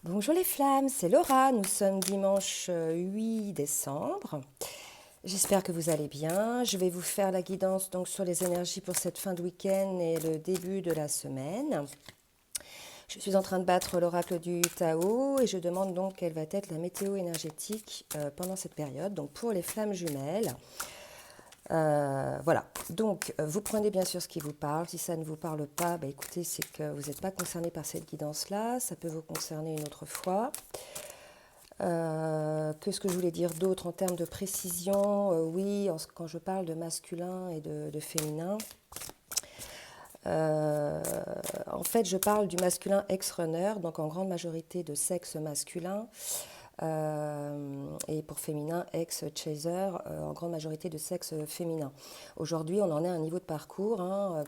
Bonjour les flammes, c'est Laura. Nous sommes dimanche 8 décembre. J'espère que vous allez bien. Je vais vous faire la guidance donc sur les énergies pour cette fin de week-end et le début de la semaine. Je suis en train de battre l'oracle du Tao et je demande donc quelle va être la météo énergétique pendant cette période, donc pour les flammes jumelles. Voilà, donc vous prenez bien sûr ce qui vous parle. Si ça ne vous parle pas, écoutez, c'est que vous n'êtes pas concerné par cette guidance-là. Ça peut vous concerner une autre fois. Qu'est-ce que je voulais dire d'autre en termes de précision? Oui, quand je parle de masculin et de féminin, euh, en fait, je parle du masculin ex-runner, donc en grande majorité de sexe masculin, et pour féminin, ex-chaser, en grande majorité de sexe féminin. Aujourd'hui, on en est à un niveau de parcours,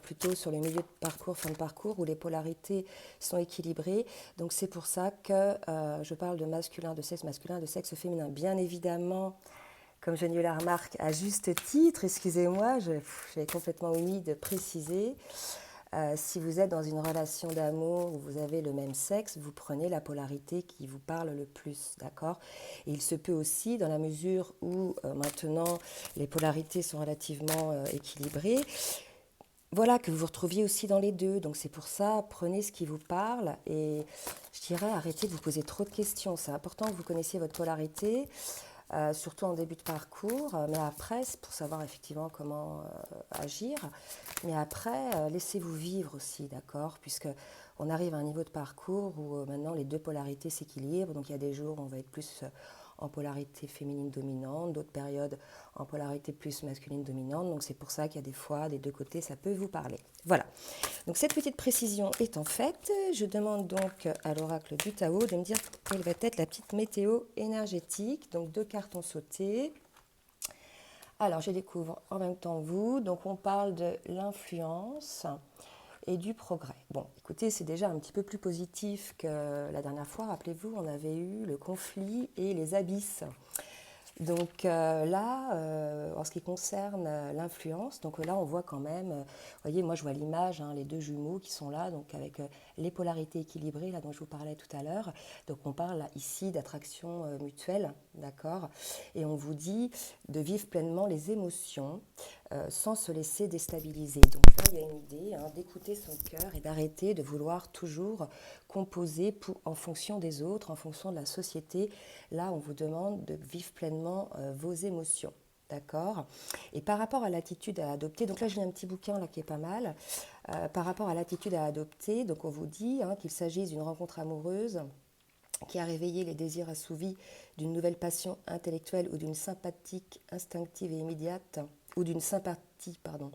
plutôt sur le milieu de parcours, fin de parcours, où les polarités sont équilibrées. Donc c'est pour ça que je parle de masculin, de sexe féminin. Bien évidemment, comme j'ai eu la remarque à juste titre, excusez-moi, j'ai complètement omis de préciser. Si vous êtes dans une relation d'amour où vous avez le même sexe, vous prenez la polarité qui vous parle le plus, d'accord? Et il se peut aussi, dans la mesure où maintenant les polarités sont relativement équilibrées, voilà, que vous vous retrouviez aussi dans les deux. Donc c'est pour ça, prenez ce qui vous parle et je dirais arrêtez de vous poser trop de questions. C'est important que vous connaissiez votre polarité, surtout en début de parcours, mais après, c'est pour savoir effectivement comment agir. Mais après, laissez-vous vivre aussi, d'accord? Puisque on arrive à un niveau de parcours où maintenant les deux polarités s'équilibrent. Donc il y a des jours où on va être plus en polarité féminine dominante, d'autres périodes en polarité plus masculine dominante. Donc c'est pour ça qu'il y a des fois, des deux côtés, ça peut vous parler. Voilà. Donc cette petite précision étant faite, je demande donc à l'oracle du Tao de me dire quelle va être la petite météo énergétique. Donc deux cartes ont sauté. Alors je découvre en même temps vous. Donc on parle de l'influence et du progrès. Bon, écoutez, c'est déjà un petit peu plus positif que la dernière fois. Rappelez-vous, on avait eu le conflit et les abysses. Donc là, en ce qui concerne l'influence, donc là on voit quand même, vous voyez, moi je vois l'image, les deux jumeaux qui sont là, donc avec les polarités équilibrées, là dont je vous parlais tout à l'heure. Donc on parle là, ici d'attraction mutuelle, d'accord? Et on vous dit de vivre pleinement les émotions sans se laisser déstabiliser. Donc là il y a une idée, d'écouter son cœur et d'arrêter de vouloir toujours composer en fonction des autres, en fonction de la société. Là on vous demande de vivre pleinement vos émotions. D'accord. Et par rapport à l'attitude à adopter, donc là j'ai un petit bouquin là qui est pas mal. Par rapport à l'attitude à adopter, donc on vous dit qu'il s'agisse d'une rencontre amoureuse qui a réveillé les désirs assouvis d'une nouvelle passion intellectuelle ou d'une sympathique instinctive et immédiate, ou d'une sympathie, pardon,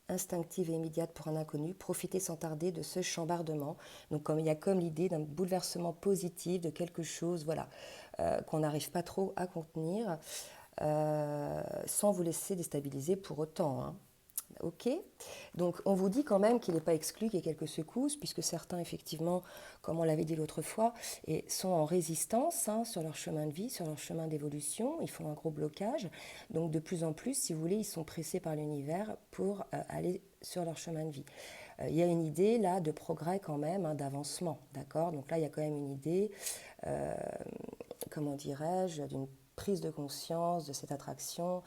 instinctive et immédiate pour un inconnu, profitez sans tarder de ce chambardement. Donc comme il y a comme l'idée d'un bouleversement positif, de quelque chose, voilà, qu'on n'arrive pas trop à contenir, sans vous laisser déstabiliser pour autant. Ok. Donc on vous dit quand même qu'il n'est pas exclu qu'il y ait quelques secousses, puisque certains, effectivement, comme on l'avait dit l'autre fois, sont en résistance sur leur chemin de vie, sur leur chemin d'évolution. Ils font un gros blocage. Donc de plus en plus, si vous voulez, ils sont pressés par l'univers pour aller sur leur chemin de vie. Il y a une idée là de progrès quand même, d'avancement, d'accord? Donc là, il y a quand même une idée, comment dirais-je, d'une prise de conscience de cette attraction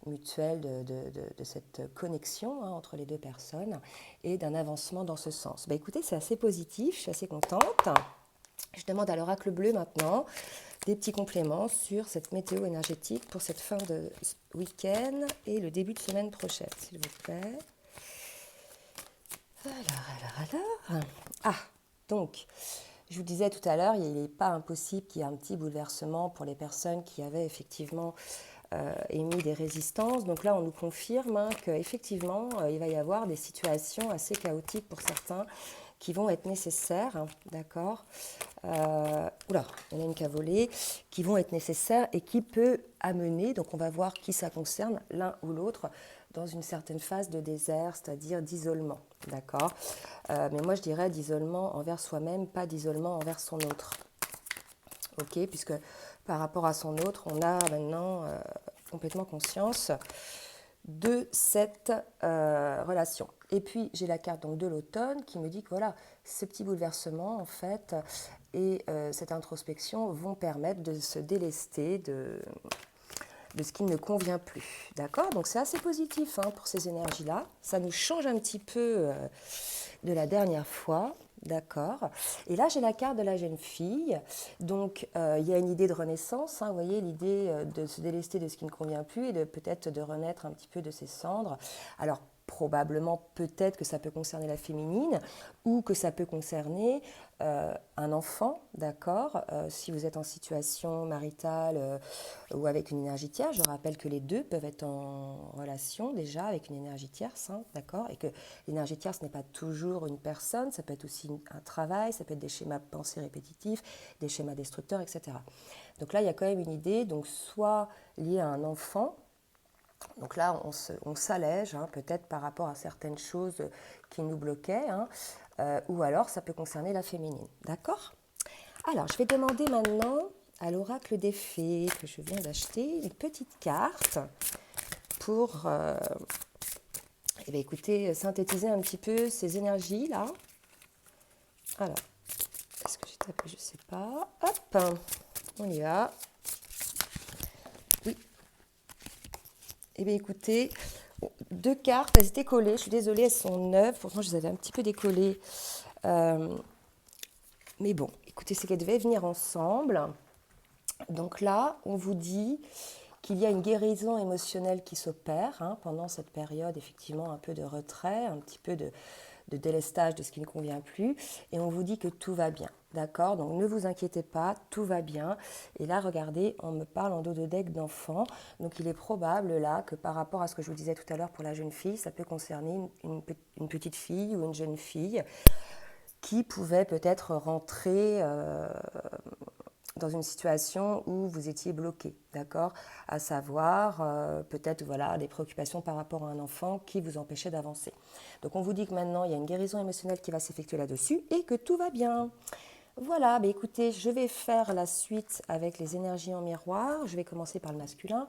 mutuelle, de cette connexion entre les deux personnes et d'un avancement dans ce sens. Écoutez, c'est assez positif, je suis assez contente. Je demande à l'oracle bleu maintenant des petits compléments sur cette météo énergétique pour cette fin de week-end et le début de semaine prochaine, s'il vous plaît. Alors. Ah, donc, je vous disais tout à l'heure, il n'est pas impossible qu'il y ait un petit bouleversement pour les personnes qui avaient effectivement émis des résistances. Donc là, on nous confirme qu'effectivement, il va y avoir des situations assez chaotiques pour certains qui vont être nécessaires, d'accord? Oula, il y en a une qui a volé, qui vont être nécessaires et qui peut amener, donc on va voir qui ça concerne, l'un ou l'autre, dans une certaine phase de désert, c'est-à-dire d'isolement, d'accord? Mais moi je dirais d'isolement envers soi-même, pas d'isolement envers son autre, ok? Puisque par rapport à son autre, on a maintenant complètement conscience de cette relation. Et puis j'ai la carte donc de l'automne qui me dit que voilà, ce petit bouleversement, en fait, et cette introspection vont permettre de se délester de ce qui ne convient plus. D'accord? Donc c'est assez positif hein, pour ces énergies-là. Ça nous change un petit peu de la dernière fois. D'accord. Et là, j'ai la carte de la jeune fille. Donc, il y a une idée de renaissance. Hein, vous voyez, l'idée de se délester de ce qui ne convient plus et de peut-être de renaître un petit peu de ses cendres. Alors, probablement, peut-être que ça peut concerner la féminine ou que ça peut concerner un enfant, d'accord, si vous êtes en situation maritale ou avec une énergie tierce. Je rappelle que les deux peuvent être en relation déjà avec une énergie tierce, hein, d'accord, et que l'énergie tierce n'est pas toujours une personne, ça peut être aussi un travail, ça peut être des schémas de pensée répétitifs, des schémas destructeurs, etc. Donc là, il y a quand même une idée, donc soit liée à un enfant. Donc là, on s'allège hein, peut-être par rapport à certaines choses qui nous bloquaient, hein, ou alors ça peut concerner la féminine. D'accord? Alors, je vais demander maintenant à l'oracle des fées que je viens d'acheter une petite carte pour eh bien, écoutez, synthétiser un petit peu ces énergies-là. Alors, est-ce que j'ai tapé? Je ne sais pas. Hop, on y va. Oui. Eh bien, écoutez, deux cartes, elles étaient collées. Je suis désolée, elles sont neuves. Pourtant, je les avais un petit peu décollées. Mais bon, écoutez, c'est qu'elles devaient venir ensemble. Donc là, on vous dit qu'il y a une guérison émotionnelle qui s'opère hein, pendant cette période, effectivement, un peu de retrait, un petit peu de délestage de ce qui ne convient plus. Et on vous dit que tout va bien. D'accord? Donc ne vous inquiétez pas, tout va bien. Et là, regardez, on me parle en dos de deck d'enfant. Donc il est probable là que par rapport à ce que je vous disais tout à l'heure pour la jeune fille, ça peut concerner une petite fille ou une jeune fille qui pouvait peut-être rentrer dans une situation où vous étiez bloqué, d'accord? À savoir, peut-être voilà, des préoccupations par rapport à un enfant qui vous empêchait d'avancer. Donc on vous dit que maintenant, il y a une guérison émotionnelle qui va s'effectuer là-dessus et que tout va bien. Voilà, bah écoutez, je vais faire la suite avec les énergies en miroir. Je vais commencer par le masculin.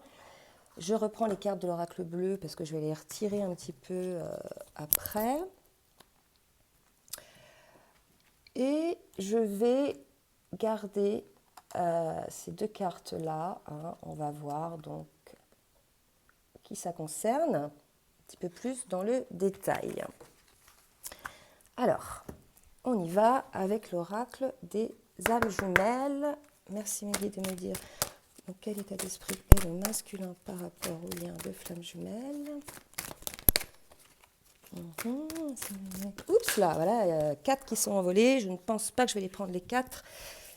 Je reprends les cartes de l'oracle bleu parce que je vais les retirer un petit peu après. Et je vais garder ces deux cartes-là. Hein, on va voir donc qui ça concerne, un petit peu plus dans le détail. Alors, on y va avec l'oracle des âmes jumelles. Merci Maggie de me dire dans quel état d'esprit est le masculin par rapport au lien de flammes jumelles. Oups là, voilà, il y a 4 qui sont envolés. Je ne pense pas que je vais les prendre les 4.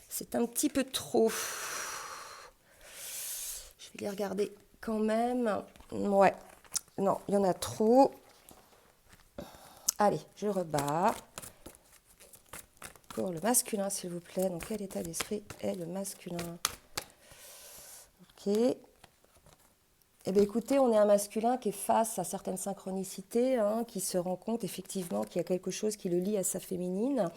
C'est un petit peu trop. Je vais les regarder quand même. Ouais, non, il y en a trop. Allez, je rebats. Pour le masculin, s'il vous plaît. Dans quel état d'esprit est le masculin? Ok. Eh bien, écoutez, on est un masculin qui est face à certaines synchronicités, hein, qui se rend compte effectivement qu'il y a quelque chose qui le lie à sa féminine.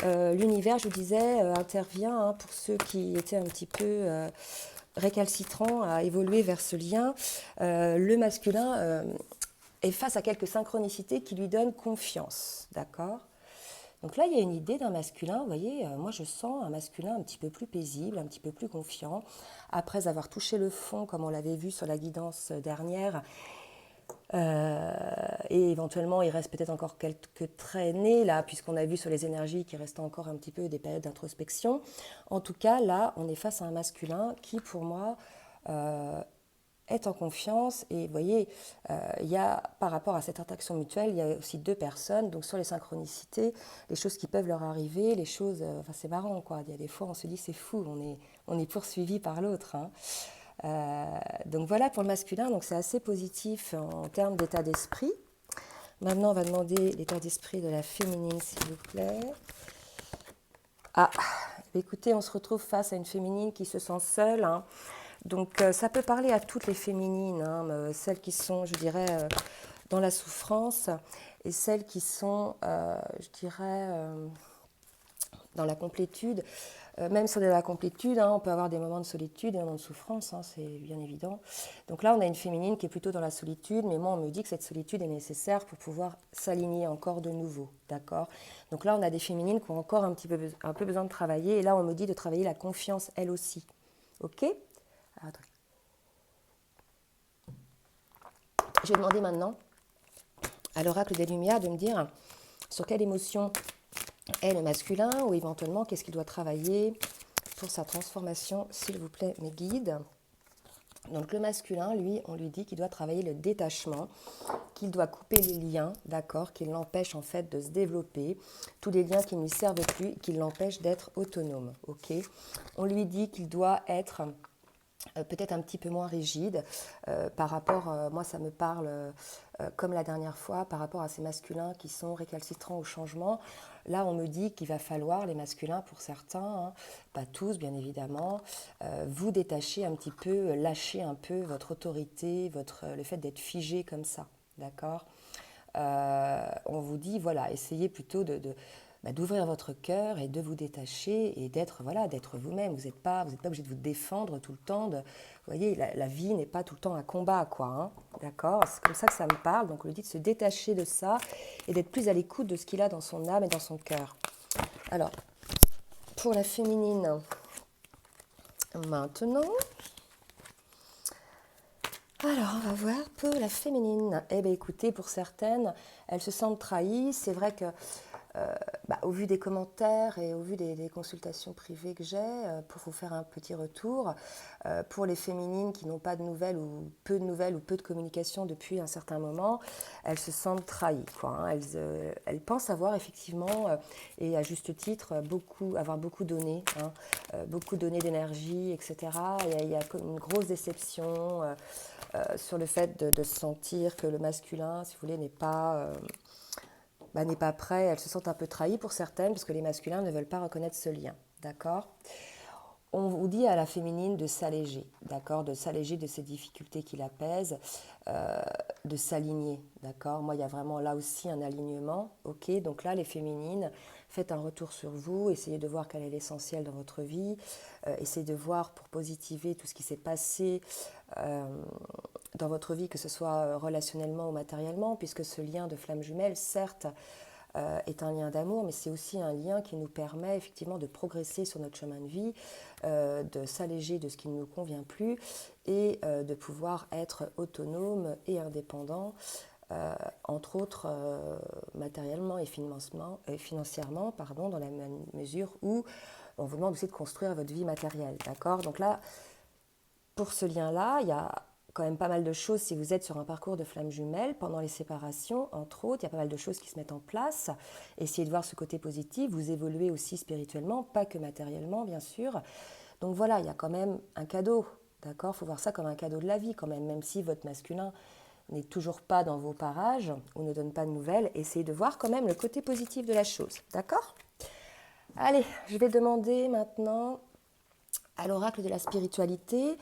L'univers, je vous disais, intervient hein, pour ceux qui étaient un petit peu récalcitrants à évoluer vers ce lien. Le masculin est face à quelques synchronicités qui lui donnent confiance, d'accord? Donc là, il y a une idée d'un masculin, vous voyez, moi je sens un masculin un petit peu plus paisible, un petit peu plus confiant, après avoir touché le fond, comme on l'avait vu sur la guidance dernière, et éventuellement il reste peut-être encore quelques traînées là, puisqu'on a vu sur les énergies qu'il reste encore un petit peu des périodes d'introspection. En tout cas, là, on est face à un masculin qui, pour moi, est en confiance. Et vous voyez, il y a, par rapport à cette interaction mutuelle, il y a aussi deux personnes. Donc sur les synchronicités, les choses qui peuvent leur arriver, les choses, enfin c'est marrant quoi. Il y a des fois on se dit c'est fou, on est poursuivi par l'autre. Hein. Donc voilà pour le masculin, donc c'est assez positif en termes d'état d'esprit. Maintenant on va demander l'état d'esprit de la féminine s'il vous plaît. Ah, écoutez, on se retrouve face à une féminine qui se sent seule. Hein. Donc ça peut parler à toutes les féminines, hein, celles qui sont, je dirais, dans la souffrance et celles qui sont, je dirais, dans la complétude. Même sur de la complétude, hein, on peut avoir des moments de solitude et des moments de souffrance, hein, c'est bien évident. Donc là, on a une féminine qui est plutôt dans la solitude, mais moi, on me dit que cette solitude est nécessaire pour pouvoir s'aligner encore de nouveau, d'accord? Donc là, on a des féminines qui ont encore un peu besoin de travailler, et là, on me dit de travailler la confiance, elle aussi, ok? Alors, attends. Je vais demander maintenant à l'oracle des Lumières de me dire sur quelle émotion est le masculin, ou éventuellement qu'est-ce qu'il doit travailler pour sa transformation, s'il vous plaît, mes guides. Donc le masculin, lui, on lui dit qu'il doit travailler le détachement, qu'il doit couper les liens, d'accord, qu'il l'empêche en fait de se développer, tous les liens qui ne lui servent plus, qu'il l'empêchent d'être autonome, ok. On lui dit qu'il doit être peut-être un petit peu moins rigide par rapport, moi ça me parle comme la dernière fois, par rapport à ces masculins qui sont récalcitrants au changement. Là on me dit qu'il va falloir, les masculins pour certains, hein, pas tous bien évidemment, vous détacher un petit peu, lâcher un peu votre autorité, le fait d'être figé comme ça, d'accord. On vous dit, voilà, essayez plutôt d'ouvrir votre cœur et de vous détacher et d'être vous-même. Vous n'êtes pas obligé de vous défendre tout le temps. Vous voyez, la vie n'est pas tout le temps un combat, quoi. Hein, d'accord. C'est comme ça que ça me parle. Donc, on lui dit de se détacher de ça et d'être plus à l'écoute de ce qu'il a dans son âme et dans son cœur. Alors, pour la féminine, maintenant... Alors, on va voir pour la féminine. Eh bien, écoutez, pour certaines, elles se sentent trahies. C'est vrai que, au vu des commentaires et au vu des consultations privées que j'ai, pour vous faire un petit retour, pour les féminines qui n'ont pas de nouvelles ou peu de communication depuis un certain moment, elles se sentent trahies, quoi, hein. Elles pensent avoir effectivement, et à juste titre, avoir beaucoup donné, hein, beaucoup donné d'énergie, etc. Et il y a une grosse déception. Sur le fait de sentir que le masculin, si vous voulez, n'est pas prêt. Elles se sentent un peu trahies pour certaines, parce que les masculins ne veulent pas reconnaître ce lien, d'accord. On vous dit à la féminine de s'alléger, d'accord, de s'alléger de ces difficultés qui la pèsent, de s'aligner, d'accord. Moi, il y a vraiment là aussi un alignement, ok. Donc là, les féminines, faites un retour sur vous, essayez de voir quel est l'essentiel dans votre vie, essayez de voir pour positiver tout ce qui s'est passé dans votre vie, que ce soit relationnellement ou matériellement, puisque ce lien de flamme jumelle, certes, est un lien d'amour, mais c'est aussi un lien qui nous permet effectivement de progresser sur notre chemin de vie, de s'alléger de ce qui ne nous convient plus et de pouvoir être autonome et indépendant, entre autres matériellement et financièrement, pardon, dans la mesure où on vous demande aussi de construire votre vie matérielle, d'accord. Donc là, pour ce lien-là, il y a quand même pas mal de choses si vous êtes sur un parcours de flamme jumelle pendant les séparations, entre autres, il y a pas mal de choses qui se mettent en place. Essayez de voir ce côté positif, vous évoluez aussi spirituellement, pas que matériellement bien sûr. Donc voilà, il y a quand même un cadeau, d'accord. Il faut voir ça comme un cadeau de la vie quand même si votre masculin n'est toujours pas dans vos parages ou ne donne pas de nouvelles, essayez de voir quand même le côté positif de la chose, d'accord. Allez, je vais demander maintenant à l'oracle de la spiritualité,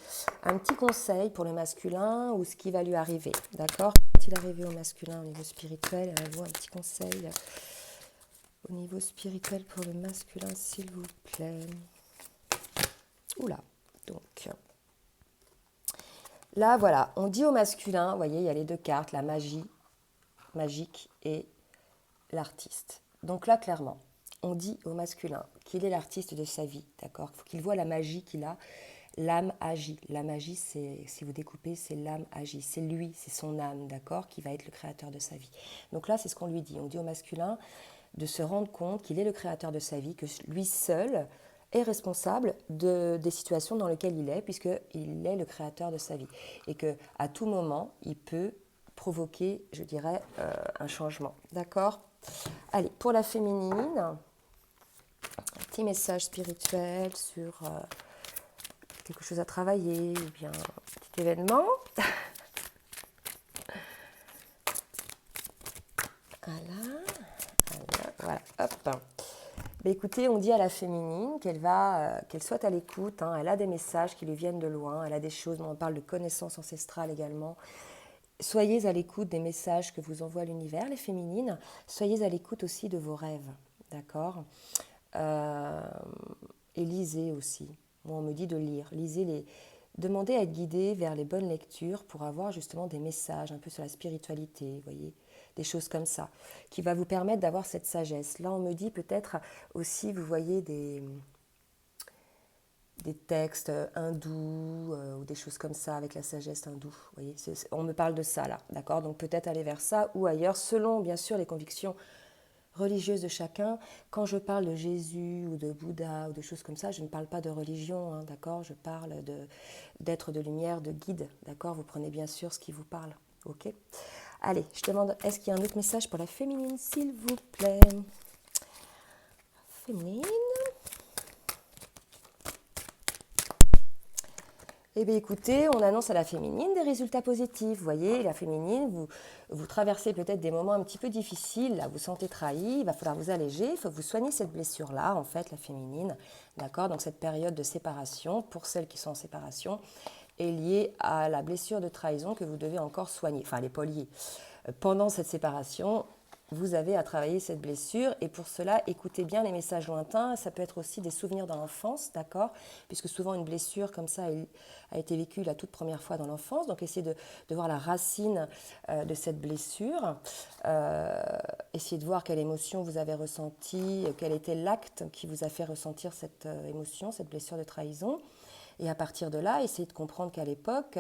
un petit conseil pour le masculin ou ce qui va lui arriver, d'accord. Qu'est-il arrivé au masculin au niveau spirituel? Avez-vous un petit conseil au niveau spirituel pour le masculin, s'il vous plaît? Oula, donc là voilà, on dit au masculin, vous voyez, il y a les deux cartes, la magie, magique et l'artiste. Donc là, clairement, on dit au masculin qu'il est l'artiste de sa vie, d'accord. Il faut qu'il voit la magie qu'il a. L'âme agit. La magie, c'est, si vous découpez, c'est l'âme agit. C'est lui, c'est son âme, d'accord, qui va être le créateur de sa vie. Donc là, c'est ce qu'on lui dit. On dit au masculin de se rendre compte qu'il est le créateur de sa vie, que lui seul est responsable des situations dans lesquelles il est, puisqu'il est le créateur de sa vie. Et qu'à tout moment, il peut provoquer, je dirais, un changement. D'accord ? Allez, pour la féminine, un petit message spirituel sur quelque chose à travailler, ou bien un petit événement. Voilà, hop. Écoutez, on dit à la féminine qu'elle soit à l'écoute, hein, elle a des messages qui lui viennent de loin, elle a des choses, on parle de connaissances ancestrales également. Soyez à l'écoute des messages que vous envoie l'univers, les féminines. Soyez à l'écoute aussi de vos rêves, d'accord. Et lisez aussi. Moi, on me dit de lire. Demandez à être guidé vers les bonnes lectures pour avoir justement des messages un peu sur la spiritualité, vous voyez, des choses comme ça, qui va vous permettre d'avoir cette sagesse. Là, on me dit peut-être aussi, vous voyez, des textes hindous ou des choses comme ça avec la sagesse hindoue. Vous voyez, on me parle de ça là, d'accord? Donc peut-être aller vers ça ou ailleurs, selon bien sûr les convictions religieuses de chacun. Quand je parle de Jésus ou de Bouddha ou de choses comme ça, je ne parle pas de religion, hein, d'accord? Je parle d'être de lumière, de guide, d'accord? Vous prenez bien sûr ce qui vous parle, ok? Allez, je demande, est-ce qu'il y a un autre message pour la féminine, s'il vous plaît? Féminine. Eh bien écoutez, on annonce à la féminine des résultats positifs. Vous voyez, la féminine, vous traversez peut-être des moments un petit peu difficiles, là, vous sentez trahi, il va falloir vous alléger, il faut que vous soigniez cette blessure-là, en fait, la féminine. D'accord? Donc cette période de séparation, pour celles qui sont en séparation, est liée à la blessure de trahison que vous devez encore soigner. Enfin, elle n'est pas liée. Pendant cette séparation, vous avez à travailler cette blessure et pour cela, écoutez bien les messages lointains. Ça peut être aussi des souvenirs dans l'enfance, d'accord? Puisque souvent une blessure comme ça a été vécue la toute première fois dans l'enfance. Donc essayez de voir la racine de cette blessure. Essayez de voir quelle émotion vous avez ressentie, quel était l'acte qui vous a fait ressentir cette émotion, cette blessure de trahison. Et à partir de là, essayez de comprendre qu'à l'époque,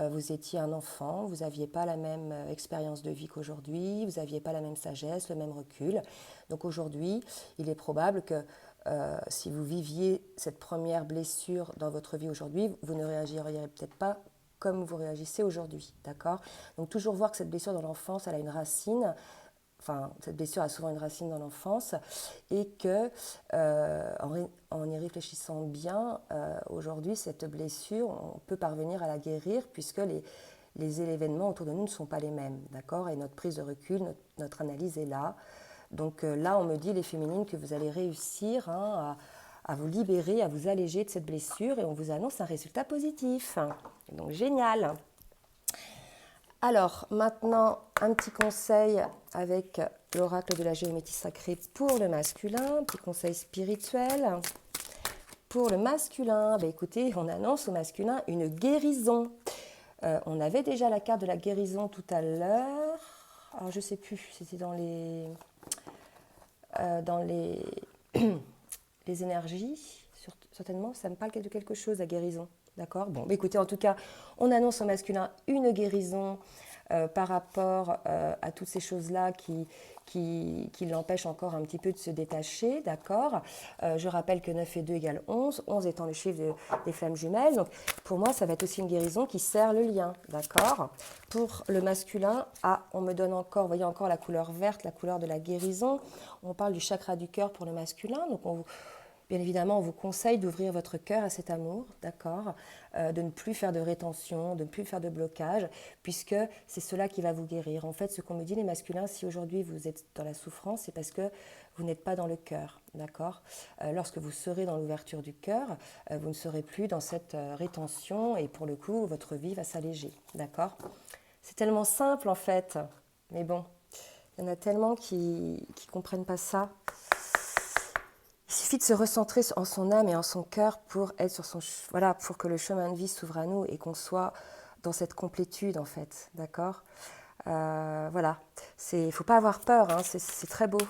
vous étiez un enfant, vous n'aviez pas la même expérience de vie qu'aujourd'hui, vous n'aviez pas la même sagesse, le même recul. Donc aujourd'hui, il est probable que si vous viviez cette première blessure dans votre vie aujourd'hui, vous ne réagiriez peut-être pas comme vous réagissez aujourd'hui, d'accord? Donc toujours voir que cette blessure dans l'enfance, elle a une racine. Enfin, cette blessure a souvent une racine dans l'enfance et que, en y réfléchissant bien, aujourd'hui, cette blessure, on peut parvenir à la guérir puisque les événements autour de nous ne sont pas les mêmes, d'accord? Et notre prise de recul, notre analyse est là. Donc là, on me dit, les féminines, que vous allez réussir à vous libérer, à vous alléger de cette blessure et on vous annonce un résultat positif. Donc génial! Alors, maintenant, un petit conseil avec l'oracle de la géométrie sacrée pour le masculin, un petit conseil spirituel. Pour le masculin, bah écoutez, on annonce au masculin une guérison. On avait déjà la carte de la guérison tout à l'heure. Alors, je ne sais plus, c'était dans les énergies, certainement, ça me parle de quelque chose, la guérison. D'accord? Bon, bah écoutez, en tout cas, on annonce au masculin une guérison par rapport à toutes ces choses-là qui l'empêchent encore un petit peu de se détacher, d'accord? Je rappelle que 9 et 2 égale 11, 11 étant le chiffre des flammes jumelles. Donc, pour moi, ça va être aussi une guérison qui sert le lien, d'accord? Pour le masculin, on me donne encore, vous voyez encore la couleur verte, la couleur de la guérison. On parle du chakra du cœur pour le masculin, donc bien évidemment, on vous conseille d'ouvrir votre cœur à cet amour, d'accord, de ne plus faire de rétention, de ne plus faire de blocage, puisque c'est cela qui va vous guérir. En fait, ce qu'on me dit les masculins, si aujourd'hui vous êtes dans la souffrance, c'est parce que vous n'êtes pas dans le cœur, d'accord? Lorsque vous serez dans l'ouverture du cœur, vous ne serez plus dans cette rétention et pour le coup, votre vie va s'alléger, d'accord? C'est tellement simple en fait, mais bon, il y en a tellement qui ne comprennent pas ça. Il suffit de se recentrer en son âme et en son cœur pour être sur voilà, pour que le chemin de vie s'ouvre à nous et qu'on soit dans cette complétude en fait, d'accord? Voilà, il ne faut pas avoir peur, hein, c'est très beau.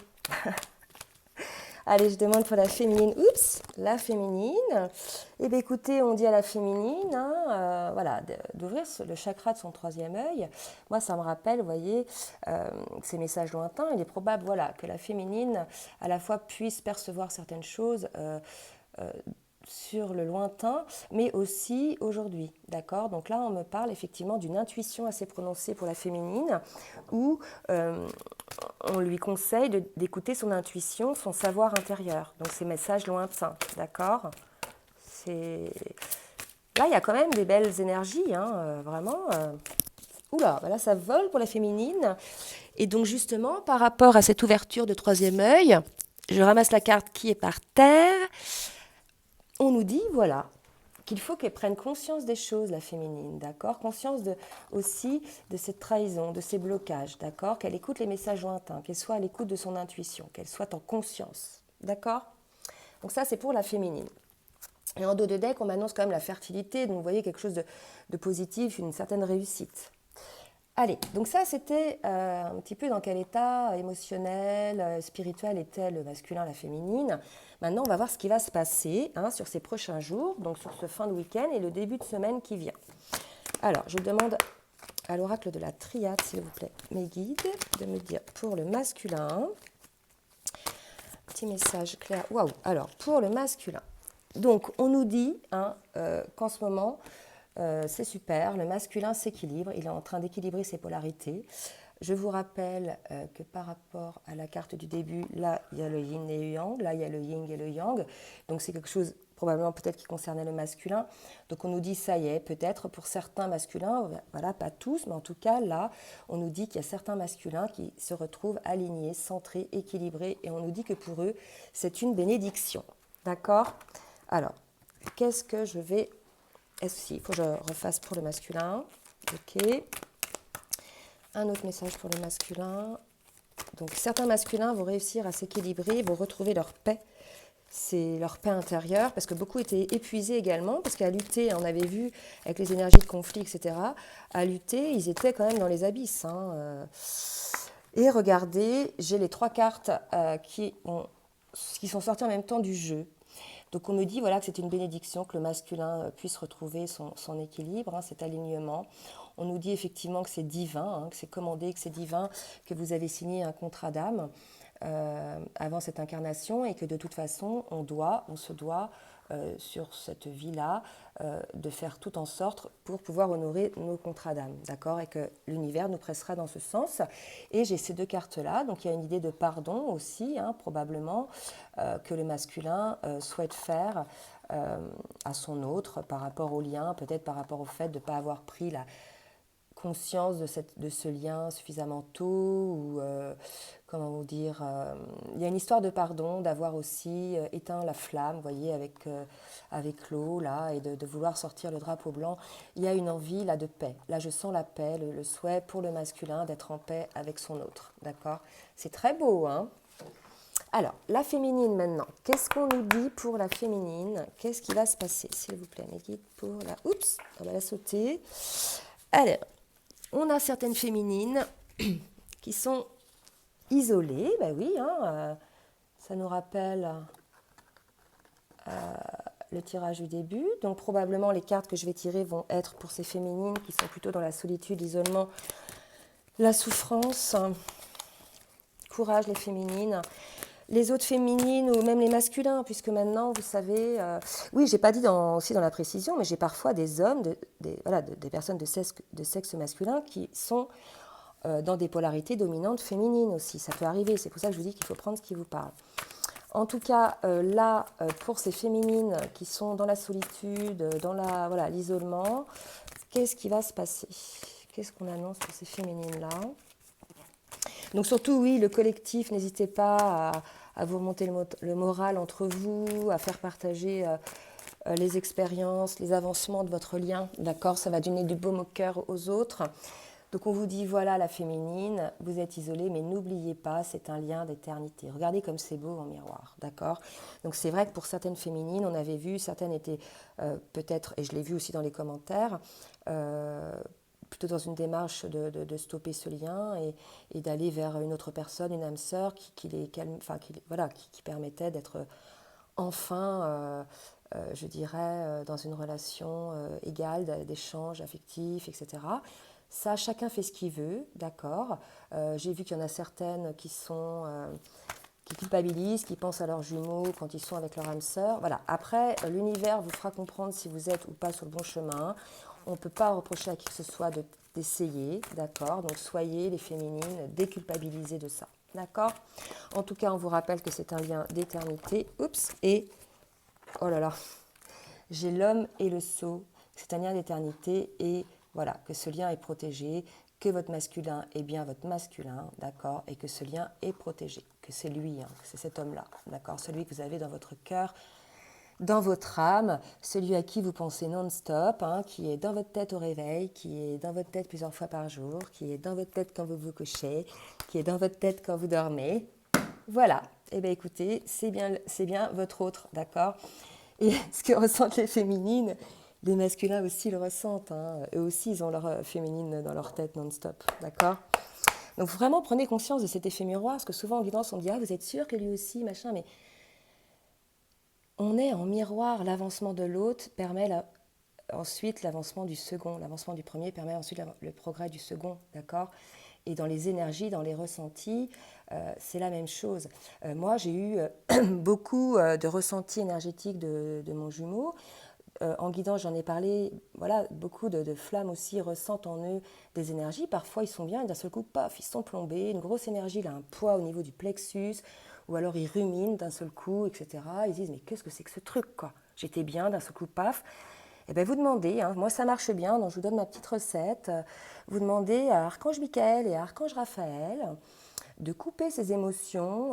Allez, je demande pour la féminine. Oups, la féminine. Eh bien, écoutez, on dit à la féminine, hein, voilà, d'ouvrir le chakra de son troisième œil. Moi, ça me rappelle, vous voyez, ces messages lointains. Il est probable, voilà, que la féminine, à la fois, puisse percevoir certaines choses sur le lointain, mais aussi aujourd'hui, d'accord? Donc là, on me parle effectivement d'une intuition assez prononcée pour la féminine, où on lui conseille d'écouter son intuition, son savoir intérieur, donc ces messages lointains, d'accord? Là, il y a quand même des belles énergies, hein, vraiment. Oula, là, ça vole pour la féminine. Et donc, justement, par rapport à cette ouverture de troisième œil, je ramasse la carte qui est par terre. On nous dit, voilà, qu'il faut qu'elle prenne conscience des choses, la féminine, d'accord? Conscience aussi de cette trahison, de ces blocages, d'accord? Qu'elle écoute les messages lointains, qu'elle soit à l'écoute de son intuition, qu'elle soit en conscience, d'accord? Donc ça, c'est pour la féminine. Et en dos de deck, on m'annonce quand même la fertilité, donc vous voyez quelque chose de positif, une certaine réussite. Allez, donc ça, c'était un petit peu dans quel état émotionnel, spirituel était le masculin, la féminine. Maintenant, on va voir ce qui va se passer sur ces prochains jours, donc sur ce fin de week-end et le début de semaine qui vient. Alors, je demande à l'oracle de la triade, s'il vous plaît, mes guides, de me dire pour le masculin. Petit message clair. Waouh! Alors, pour le masculin. Donc, on nous dit qu'en ce moment, c'est super, le masculin s'équilibre, il est en train d'équilibrer ses polarités. Je vous rappelle que par rapport à la carte du début, là, il y a le yin et le yang, là, il y a le yin et le yang. Donc, c'est quelque chose, probablement, peut-être qui concernait le masculin. Donc, on nous dit, ça y est, peut-être pour certains masculins, voilà, pas tous, mais en tout cas, là, on nous dit qu'il y a certains masculins qui se retrouvent alignés, centrés, équilibrés, et on nous dit que pour eux, c'est une bénédiction. D'accord? Alors, qu'est-ce que je vais... Il faut que je refasse pour le masculin. Ok. Un autre message pour le masculin. Donc, certains masculins vont réussir à s'équilibrer, vont retrouver leur paix. C'est leur paix intérieure, parce que beaucoup étaient épuisés également, parce qu'à lutter, on avait vu avec les énergies de conflit, etc., à lutter, ils étaient quand même dans les abysses. Et regardez, j'ai les 3 cartes qui sont sorties en même temps du jeu. Donc on me dit voilà, que c'est une bénédiction que le masculin puisse retrouver son équilibre, cet alignement. On nous dit effectivement que c'est divin, que c'est commandé, que c'est divin, que vous avez signé un contrat d'âme avant cette incarnation et que de toute façon, on se doit sur cette vie-là de faire tout en sorte pour pouvoir honorer nos contrats d'âme, d'accord? Et que l'univers nous pressera dans ce sens. Et j'ai ces 2 cartes-là, donc il y a une idée de pardon aussi, probablement, que le masculin souhaite faire à son autre par rapport au lien, peut-être par rapport au fait de ne pas avoir pris la conscience de ce lien suffisamment tôt, ou comment vous dire, il y a une histoire de pardon, d'avoir aussi éteint la flamme, vous voyez, avec l'eau, là, et de vouloir sortir le drapeau blanc. Il y a une envie, là, de paix. Là, je sens la paix, le souhait pour le masculin d'être en paix avec son autre, d'accord? C'est très beau, hein? Alors, la féminine maintenant. Qu'est-ce qu'on nous dit pour la féminine? Qu'est-ce qui va se passer, s'il vous plaît, mes guides, pour la... Oups, on va la sauter. Alors, on a certaines féminines qui sont isolées, ben oui, ça nous rappelle le tirage du début. Donc probablement les cartes que je vais tirer vont être pour ces féminines qui sont plutôt dans la solitude, l'isolement, la souffrance. Courage les féminines. Les autres féminines ou même les masculins, puisque maintenant, vous savez, oui, j'ai pas dit aussi dans la précision, mais j'ai parfois des hommes, des personnes de sexe masculin qui sont dans des polarités dominantes féminines aussi. Ça peut arriver, c'est pour ça que je vous dis qu'il faut prendre ce qui vous parle. En tout cas, là, pour ces féminines qui sont dans la solitude, dans l'isolement, qu'est-ce qui va se passer? Qu'est-ce qu'on annonce pour ces féminines-là? Donc surtout, oui, le collectif, n'hésitez pas à vous remonter le moral entre vous, à faire partager les expériences, les avancements de votre lien, d'accord? Ça va donner du baume au cœur aux autres. Donc on vous dit, voilà la féminine, vous êtes isolée, mais n'oubliez pas, c'est un lien d'éternité. Regardez comme c'est beau en miroir, d'accord? Donc c'est vrai que pour certaines féminines, on avait vu, certaines étaient peut-être, et je l'ai vu aussi dans les commentaires, plutôt dans une démarche de stopper ce lien et d'aller vers une autre personne, une âme sœur qui permettait d'être enfin, je dirais, dans une relation égale, d'échange affectif, etc. Ça, chacun fait ce qu'il veut, d'accord. J'ai vu qu'il y en a certaines qui culpabilisent, qui pensent à leurs jumeaux quand ils sont avec leur âme sœur. Voilà. Après, l'univers vous fera comprendre si vous êtes ou pas sur le bon chemin. On ne peut pas reprocher à qui que ce soit d'essayer, d'accord. Donc soyez les féminines déculpabilisées de ça, d'accord. En tout cas, on vous rappelle que c'est un lien d'éternité. Oups, et oh là là, j'ai l'homme et le sceau. C'est un lien d'éternité et voilà, que ce lien est protégé, que votre masculin est bien votre masculin, d'accord, et que ce lien est protégé, que c'est lui, que c'est cet homme-là, d'accord, celui que vous avez dans votre cœur, dans votre âme, celui à qui vous pensez non-stop, qui est dans votre tête au réveil, qui est dans votre tête plusieurs fois par jour, qui est dans votre tête quand vous vous couchez, qui est dans votre tête quand vous dormez. Voilà. Eh bien, écoutez, c'est bien votre autre, d'accord? Et ce que ressentent les féminines, les masculins aussi le ressentent. Hein. Eux aussi, ils ont leur féminine dans leur tête non-stop, d'accord? Donc, vraiment, prenez conscience de cet effet miroir, parce que souvent, en guidance, on dit « Ah, vous êtes sûr que lui aussi, machin ?» Mais on est en miroir, l'avancement de l'autre permet ensuite l'avancement du second. L'avancement du premier permet ensuite le progrès du second, d'accord? Et dans les énergies, dans les ressentis, c'est la même chose. Moi, j'ai eu beaucoup de ressentis énergétiques de mon jumeau. En guidant, j'en ai parlé, voilà, beaucoup de flammes aussi ressentent en eux des énergies. Parfois, ils sont bien et d'un seul coup, paf, ils sont plombés. Une grosse énergie, il a un poids au niveau du plexus, ou alors ils ruminent d'un seul coup, etc. Ils disent, mais qu'est-ce que c'est que ce truc, quoi? J'étais bien, d'un seul coup, paf. Eh bien, vous demandez, hein, moi ça marche bien, donc je vous donne ma petite recette. Vous demandez à Archange Michael et à Archange Raphaël de couper ces émotions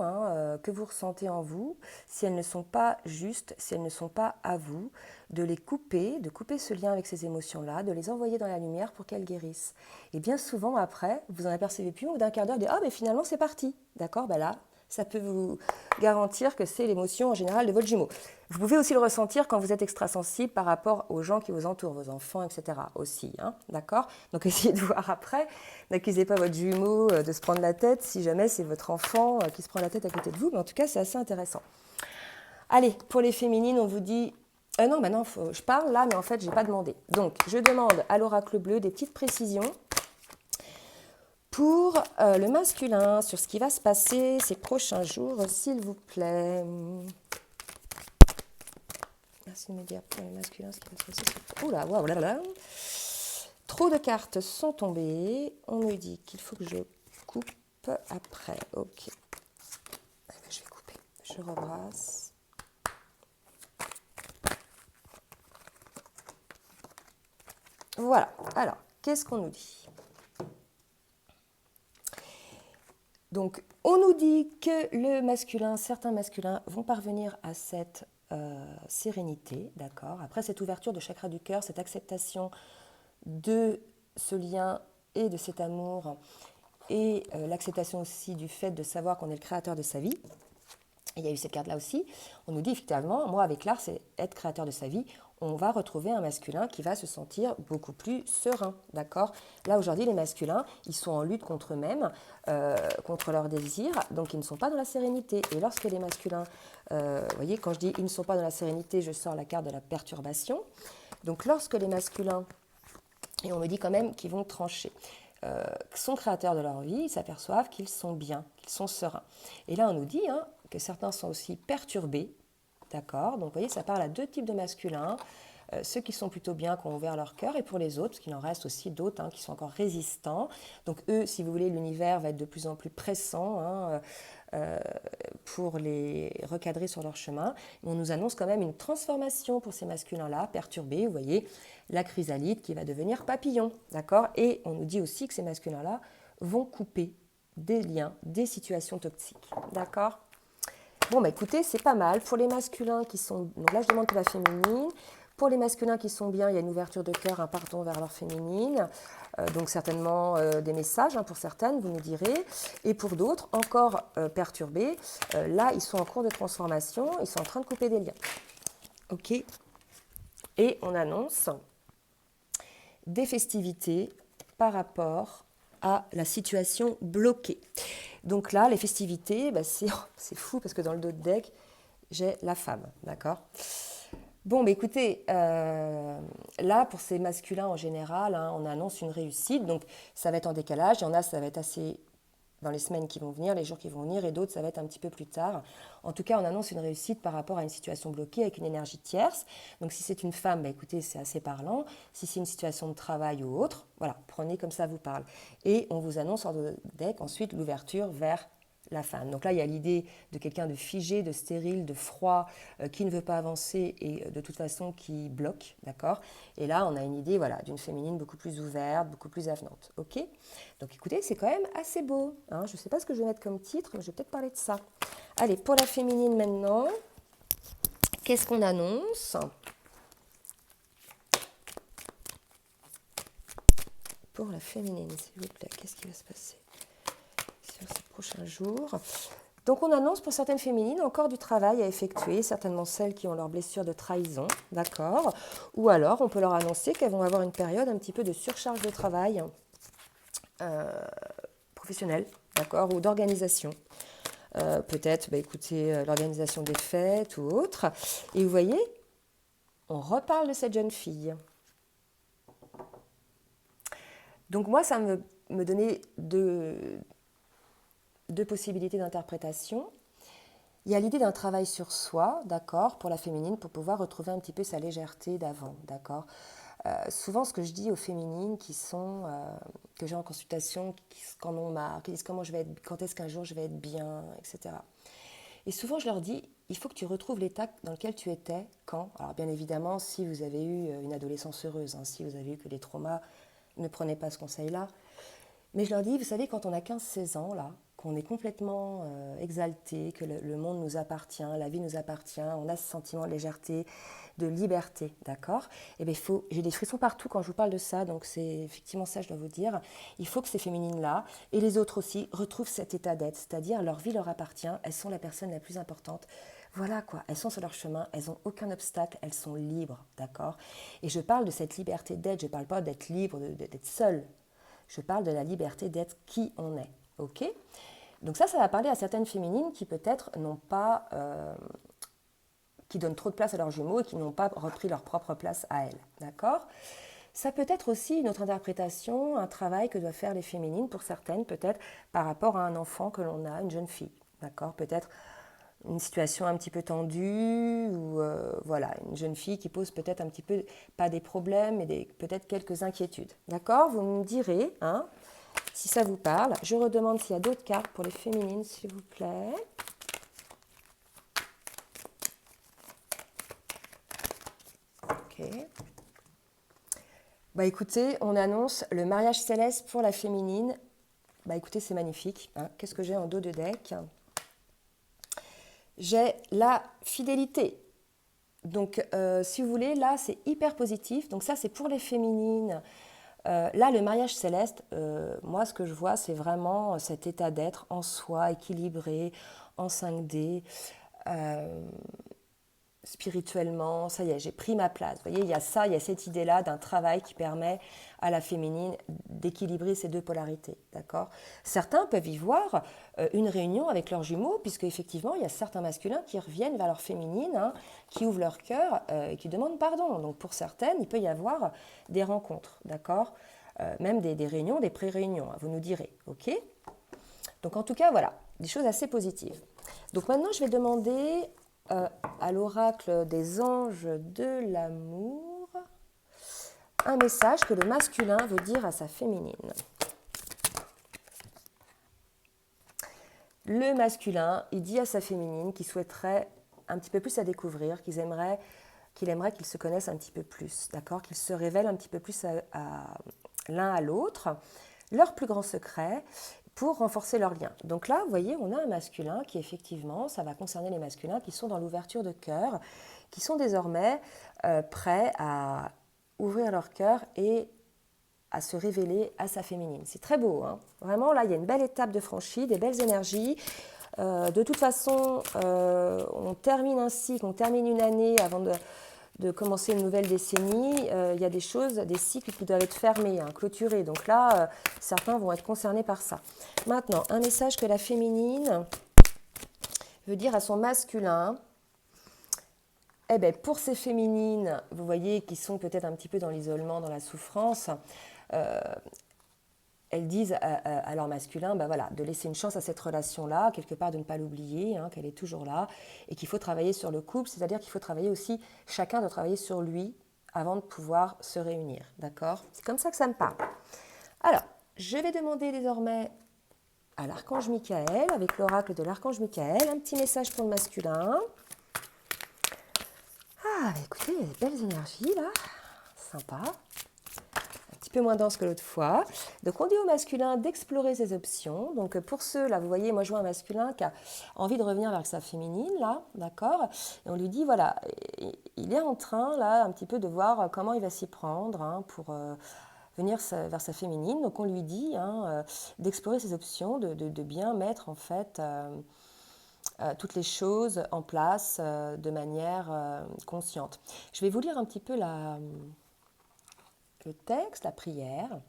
que vous ressentez en vous, si elles ne sont pas justes, si elles ne sont pas à vous, de couper ce lien avec ces émotions-là, de les envoyer dans la lumière pour qu'elles guérissent. Et bien souvent après, vous en apercevez plus, au bout d'un quart d'heure, vous dites « Ah, mais finalement c'est parti !» D'accord, ben là, ça peut vous garantir que c'est l'émotion en général de votre jumeau. Vous pouvez aussi le ressentir quand vous êtes extrasensible par rapport aux gens qui vous entourent, vos enfants, etc. aussi, hein, d'accord? Donc essayez de voir après, n'accusez pas votre jumeau de se prendre la tête si jamais c'est votre enfant qui se prend la tête à côté de vous, mais en tout cas c'est assez intéressant. Allez, pour les féminines, on vous dit... non, maintenant je parle là, mais en fait je n'ai pas demandé. Donc je demande à l'oracle bleu des petites précisions pour le masculin, sur ce qui va se passer ces prochains jours, s'il vous plaît. Merci de me dire pour les masculins ce qui va se passer. Oula, waouh, là, là. Trop de cartes sont tombées. On me dit qu'il faut que je coupe après. Ok. Je vais couper. Je rebrasse. Voilà. Alors, qu'est-ce qu'on nous dit ? Donc, on nous dit que le masculin, certains masculins vont parvenir à cette sérénité, d'accord. Après cette ouverture de chakra du cœur, cette acceptation de ce lien et de cet amour et l'acceptation aussi du fait de savoir qu'on est le créateur de sa vie. Il y a eu cette carte-là aussi. On nous dit effectivement, moi avec l'art, c'est être créateur de sa vie. On va retrouver un masculin qui va se sentir beaucoup plus serein, d'accord? Là, aujourd'hui, les masculins, ils sont en lutte contre eux-mêmes, contre leurs désirs, donc ils ne sont pas dans la sérénité. Et lorsque les masculins, vous voyez, quand je dis ils ne sont pas dans la sérénité, je sors la carte de la perturbation. Donc lorsque les masculins, et on me dit quand même qu'ils vont trancher, sont créateurs de leur vie, ils s'aperçoivent qu'ils sont bien, qu'ils sont sereins. Et là, on nous dit que certains sont aussi perturbés, d'accord? Donc, vous voyez, ça parle à deux types de masculins, ceux qui sont plutôt bien, qui ont ouvert leur cœur, et pour les autres, parce qu'il en reste aussi d'autres qui sont encore résistants. Donc, eux, si vous voulez, l'univers va être de plus en plus pressant pour les recadrer sur leur chemin. On nous annonce quand même une transformation pour ces masculins-là, perturbés, vous voyez, la chrysalide qui va devenir papillon, d'accord? Et on nous dit aussi que ces masculins-là vont couper des liens, des situations toxiques, d'accord? Bon, bah écoutez, c'est pas mal. Pour les masculins qui sont... Donc là, je demande pour la féminine. Pour les masculins qui sont bien, il y a une ouverture de cœur, un pardon vers leur féminine. Donc certainement des messages pour certaines, vous nous direz. Et pour d'autres, encore perturbés, là, ils sont en cours de transformation, ils sont en train de couper des liens. Ok. Et on annonce des festivités par rapport à la situation bloquée. Donc là, les festivités, c'est fou parce que dans le dos de deck, j'ai la femme, d'accord ? Bon, mais écoutez, là, pour ces masculins en général, on annonce une réussite, donc ça va être en décalage. Il y en a, ça va être assez dans les semaines qui vont venir, les jours qui vont venir, et d'autres, ça va être un petit peu plus tard. En tout cas, on annonce une réussite par rapport à une situation bloquée avec une énergie tierce. Donc, si c'est une femme, écoutez, c'est assez parlant. Si c'est une situation de travail ou autre, voilà, prenez comme ça vous parle. Et on vous annonce en deck ensuite l'ouverture vers la femme. Donc là, il y a l'idée de quelqu'un de figé, de stérile, de froid, qui ne veut pas avancer et de toute façon qui bloque, d'accord ? Et là, on a une idée d'une féminine beaucoup plus ouverte, beaucoup plus avenante, ok ? Donc écoutez, c'est quand même assez beau. Je ne sais pas ce que je vais mettre comme titre, mais je vais peut-être parler de ça. Allez, pour la féminine maintenant, qu'est-ce qu'on annonce ? Pour la féminine, s'il vous plaît, qu'est-ce qui va se passer sur ces prochains jours ? Donc on annonce pour certaines féminines encore du travail à effectuer, certainement celles qui ont leurs blessures de trahison, d'accord? Ou alors on peut leur annoncer qu'elles vont avoir une période un petit peu de surcharge de travail professionnelle, d'accord? Ou d'organisation. Peut-être, écoutez, l'organisation des fêtes ou autre. Et vous voyez, on reparle de cette jeune fille. Donc moi, ça me donnait deux possibilités d'interprétation. Il y a l'idée d'un travail sur soi, d'accord, pour la féminine, pour pouvoir retrouver un petit peu sa légèreté d'avant, d'accord. Souvent, ce que je dis aux féminines que j'ai en consultation, qui en ont marre, qui disent quand est-ce qu'un jour je vais être bien, etc. Et souvent, je leur dis, il faut que tu retrouves l'état dans lequel tu étais quand. Alors, bien évidemment, si vous avez eu une adolescence heureuse, hein, si vous avez eu que les traumas, ne prenez pas ce conseil-là. Mais je leur dis, vous savez, quand on a 15-16 ans, là, qu'on est complètement exalté, que le monde nous appartient, la vie nous appartient, on a ce sentiment de légèreté, de liberté, d'accord? Et bien, j'ai des frissons partout quand je vous parle de ça, donc c'est effectivement ça, je dois vous dire. Il faut que ces féminines-là, et les autres aussi, retrouvent cet état d'être, c'est-à-dire leur vie leur appartient, elles sont la personne la plus importante. Voilà quoi, elles sont sur leur chemin, elles n'ont aucun obstacle, elles sont libres, d'accord? Et je parle de cette liberté d'être, je ne parle pas d'être libre, d'être seule. Je parle de la liberté d'être qui on est, ok? Donc ça va parler à certaines féminines qui peut-être n'ont pas, qui donnent trop de place à leurs jumeaux et qui n'ont pas repris leur propre place à elles, d'accord? Ça peut être aussi une autre interprétation, un travail que doivent faire les féminines, pour certaines peut-être, par rapport à un enfant que l'on a, une jeune fille, d'accord? Peut-être une situation un petit peu tendue, ou voilà, une jeune fille qui pose peut-être un petit peu, pas des problèmes, mais peut-être quelques inquiétudes, d'accord? Vous me direz, hein, si ça vous parle. Je redemande s'il y a d'autres cartes pour les féminines, s'il vous plaît. Ok. Écoutez, on annonce le mariage céleste pour la féminine. Écoutez, c'est magnifique, hein. Qu'est-ce que j'ai en dos de deck? J'ai la fidélité. Donc, si vous voulez, là, c'est hyper positif. Donc ça, c'est pour les féminines. Là, le mariage céleste, moi, ce que je vois, c'est vraiment cet état d'être en soi, équilibré, en 5D, spirituellement. Ça y est, j'ai pris ma place. Vous voyez, il y a ça, il y a cette idée-là d'un travail qui permet à la féminine d'équilibrer ces deux polarités. D'accord? Certains peuvent y voir une réunion avec leurs jumeaux, puisque effectivement, il y a certains masculins qui reviennent vers leur féminine, hein, qui ouvrent leur cœur et qui demandent pardon. Donc pour certaines, il peut y avoir des rencontres, d'accord? Même des réunions, des pré-réunions, hein, vous nous direz, ok? Donc en tout cas, voilà, des choses assez positives. Donc maintenant, je vais demander à l'oracle des anges de l'amour un message que le masculin veut dire à sa féminine. Le masculin, il dit à sa féminine qu'il souhaiterait un petit peu plus à découvrir, qu'il aimerait qu'ils se connaissent un petit peu plus, d'accord, qu'ils se révèlent un petit peu plus l'un à l'autre, leur plus grand secret, pour renforcer leur lien. Donc là, vous voyez, on a un masculin qui, effectivement, ça va concerner les masculins qui sont dans l'ouverture de cœur, qui sont désormais prêts à ouvrir leur cœur et à se révéler à sa féminine. C'est très beau, hein. Vraiment, là, il y a une belle étape de franchie, des belles énergies. De toute façon, on termine un cycle, on termine une année avant de commencer une nouvelle décennie. Il y a des choses, des cycles qui doivent être fermés, hein, clôturés. Donc là, certains vont être concernés par ça. Maintenant, un message que la féminine veut dire à son masculin. Eh bien, pour ces féminines, vous voyez, qui sont peut-être un petit peu dans l'isolement, dans la souffrance, elles disent à leur masculin, voilà, de laisser une chance à cette relation-là, quelque part de ne pas l'oublier, hein, qu'elle est toujours là, et qu'il faut travailler sur le couple, c'est-à-dire qu'il faut travailler aussi, chacun doit travailler sur lui avant de pouvoir se réunir, d'accord? C'est comme ça que ça me parle. Alors, je vais demander désormais à l'archange Michael, avec l'oracle de l'archange Michael, un petit message pour le masculin. Ah, écoutez, il y a des belles énergies là, sympa. Un petit peu moins dense que l'autre fois. Donc on dit au masculin d'explorer ses options. Donc pour ceux, là, vous voyez, moi je vois un masculin qui a envie de revenir vers sa féminine, là, d'accord? Et on lui dit, voilà, il est en train, là, un petit peu de voir comment il va s'y prendre, hein, pour venir vers sa féminine. Donc on lui dit, hein, d'explorer ses options, de bien mettre, en fait, toutes les choses en place de manière consciente. Je vais vous lire un petit peu le texte, la prière.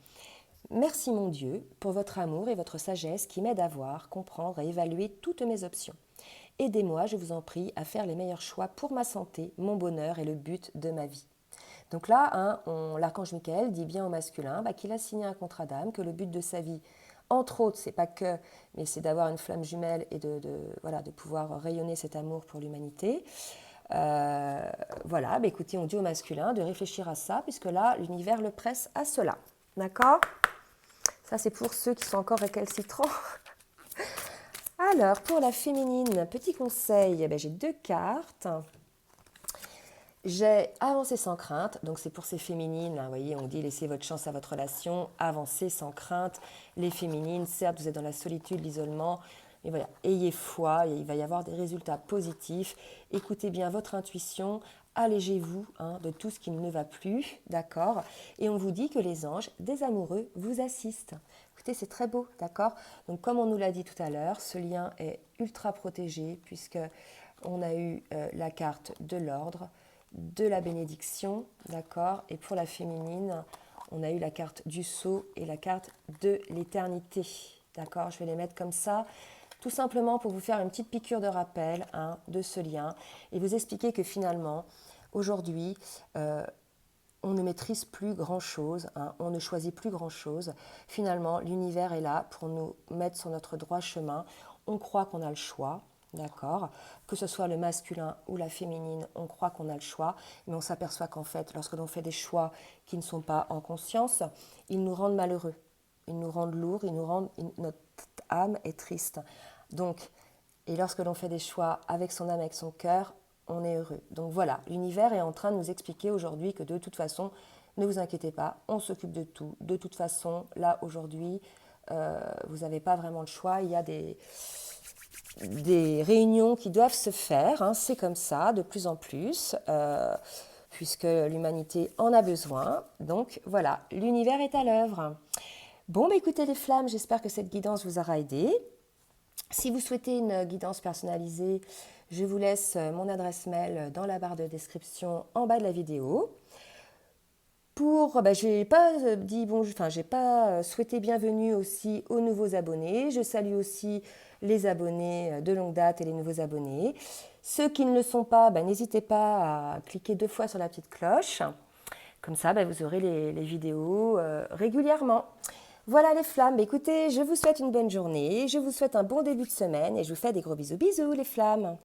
Merci mon Dieu pour votre amour et votre sagesse qui m'aident à voir, comprendre et évaluer toutes mes options. Aidez-moi, je vous en prie, à faire les meilleurs choix pour ma santé, mon bonheur et le but de ma vie. Donc là, l'archange Michael dit bien au masculin qu'il a signé un contrat d'âme, que le but de sa vie, entre autres, c'est pas que, mais c'est d'avoir une flamme jumelle et de pouvoir rayonner cet amour pour l'humanité. Voilà, écoutez, on dit au masculin de réfléchir à ça, puisque là, l'univers le presse à cela. D'accord? Ça, c'est pour ceux qui sont encore récalcitrants. Alors, pour la féminine, petit conseil, j'ai 2 cartes. J'ai avancé sans crainte, donc c'est pour ces féminines, vous voyez, on dit laissez votre chance à votre relation, avancez sans crainte. Les féminines, certes, vous êtes dans la solitude, l'isolement, mais voilà, ayez foi, il va y avoir des résultats positifs. Écoutez bien votre intuition, allégez-vous de tout ce qui ne va plus, d'accord? Et on vous dit que les anges des amoureux vous assistent. Écoutez, c'est très beau, d'accord? Donc comme on nous l'a dit tout à l'heure, ce lien est ultra protégé puisque on a eu la carte de l'ordre, de la bénédiction, d'accord? Et pour la féminine, on a eu la carte du sceau et la carte de l'éternité, d'accord? Je vais les mettre comme ça, tout simplement pour vous faire une petite piqûre de rappel de ce lien et vous expliquer que finalement, aujourd'hui, on ne maîtrise plus grand-chose, on ne choisit plus grand-chose. Finalement, l'univers est là pour nous mettre sur notre droit chemin. On croit qu'on a le choix, d'accord? Que ce soit le masculin ou la féminine, on croit qu'on a le choix, mais on s'aperçoit qu'en fait, lorsque l'on fait des choix qui ne sont pas en conscience, ils nous rendent malheureux, ils nous rendent lourds, notre âme est triste. Donc, et lorsque l'on fait des choix avec son âme, avec son cœur, on est heureux. Donc voilà, l'univers est en train de nous expliquer aujourd'hui que de toute façon, ne vous inquiétez pas, on s'occupe de tout. De toute façon, là, aujourd'hui, vous n'avez pas vraiment le choix. Il y a des réunions qui doivent se faire, c'est comme ça, de plus en plus, puisque l'humanité en a besoin. Donc voilà, l'univers est à l'œuvre. Bon, écoutez les flammes, j'espère que cette guidance vous aura aidé. Si vous souhaitez une guidance personnalisée, je vous laisse mon adresse mail dans la barre de description en bas de la vidéo. J'ai pas souhaité bienvenue aussi aux nouveaux abonnés. Je salue aussi les abonnés de longue date et les nouveaux abonnés. Ceux qui ne le sont pas, n'hésitez pas à cliquer 2 fois sur la petite cloche. Comme ça, vous aurez les vidéos régulièrement. Voilà les flammes, écoutez, je vous souhaite une bonne journée, je vous souhaite un bon début de semaine et je vous fais des gros bisous. Bisous les flammes.